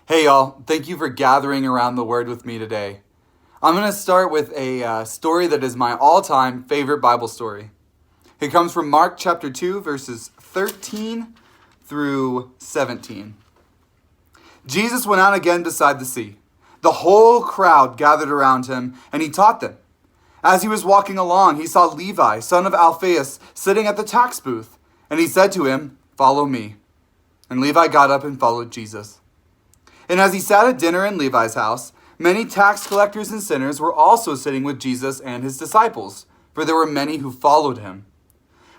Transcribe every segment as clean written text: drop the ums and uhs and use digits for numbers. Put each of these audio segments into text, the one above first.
Hey y'all, thank you for gathering around the Word with me today. I'm going to start with a story that is my all-time favorite Bible story. It comes from Mark chapter 2, verses 13 through 17. Jesus went out again beside the sea. The whole crowd gathered around him, and he taught them. As he was walking along, he saw Levi, son of Alphaeus, sitting at the tax booth, and he said to him, "Follow me." And Levi got up and followed Jesus. And as he sat at dinner in Levi's house, many tax collectors and sinners were also sitting with Jesus and his disciples, for there were many who followed him.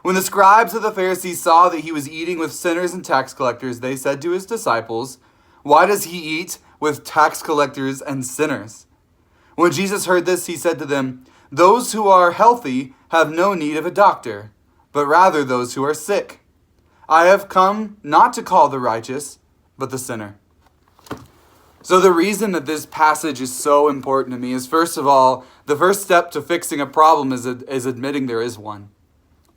When the scribes of the Pharisees saw that he was eating with sinners and tax collectors, they said to his disciples, "Why does he eat with tax collectors and sinners?" When Jesus heard this, he said to them, "Those who are healthy have no need of a doctor, but rather those who are sick. I have come not to call the righteous, but the sinner." So the reason that this passage is so important to me is, first of all, the first step to fixing a problem is admitting there is one.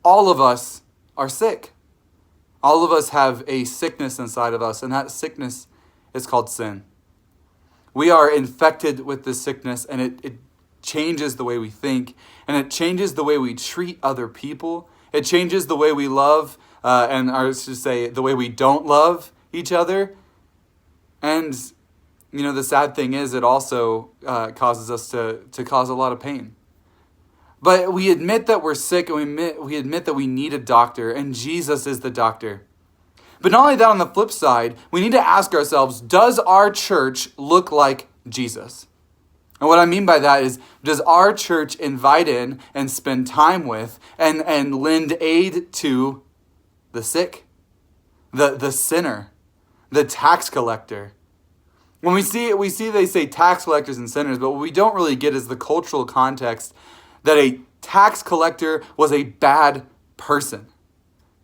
All of us are sick. All of us have a sickness inside of us, and that sickness is called sin. We are infected with this sickness, and it changes the way we think, and it changes the way we treat other people. It changes the way we love, the way we don't love each other. And the sad thing is it also causes us to cause a lot of pain. But we admit that we're sick, and we admit that we need a doctor, and Jesus is the doctor. But not only that, on the flip side, we need to ask ourselves, does our church look like Jesus? And what I mean by that is, does our church invite in and spend time with and lend aid to the sick, the sinner, the tax collector? When we see they say tax collectors and sinners, but what we don't really get is the cultural context that a tax collector was a bad person.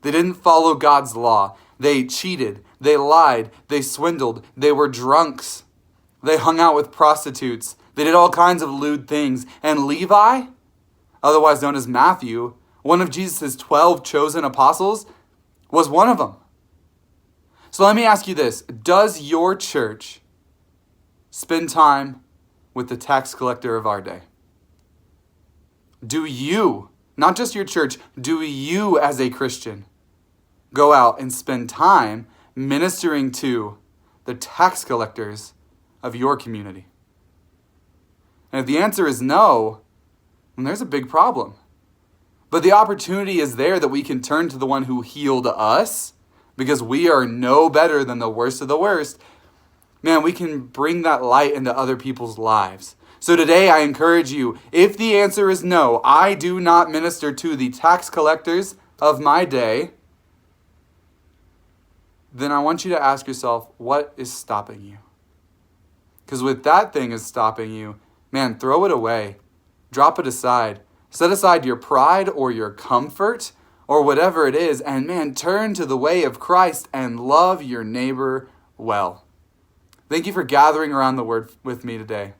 They didn't follow God's law. They cheated. They lied. They swindled. They were drunks. They hung out with prostitutes. They did all kinds of lewd things. And Levi, otherwise known as Matthew, one of Jesus' 12 chosen apostles, was one of them. So let me ask you this. Does your church spend time with the tax collector of our day? Do you, not just your church, do you as a Christian go out and spend time ministering to the tax collectors of your community? And if the answer is no, then there's a big problem. But the opportunity is there that we can turn to the one who healed us, because we are no better than the worst of the worst. Man, we can bring that light into other people's lives. So today I encourage you, if the answer is no, I do not minister to the tax collectors of my day, then I want you to ask yourself, what is stopping you? Because with that thing is stopping you, man, throw it away. Drop it aside. Set aside your pride or your comfort or whatever it is, and man, turn to the way of Christ and love your neighbor well. Thank you for gathering around the Word with me today.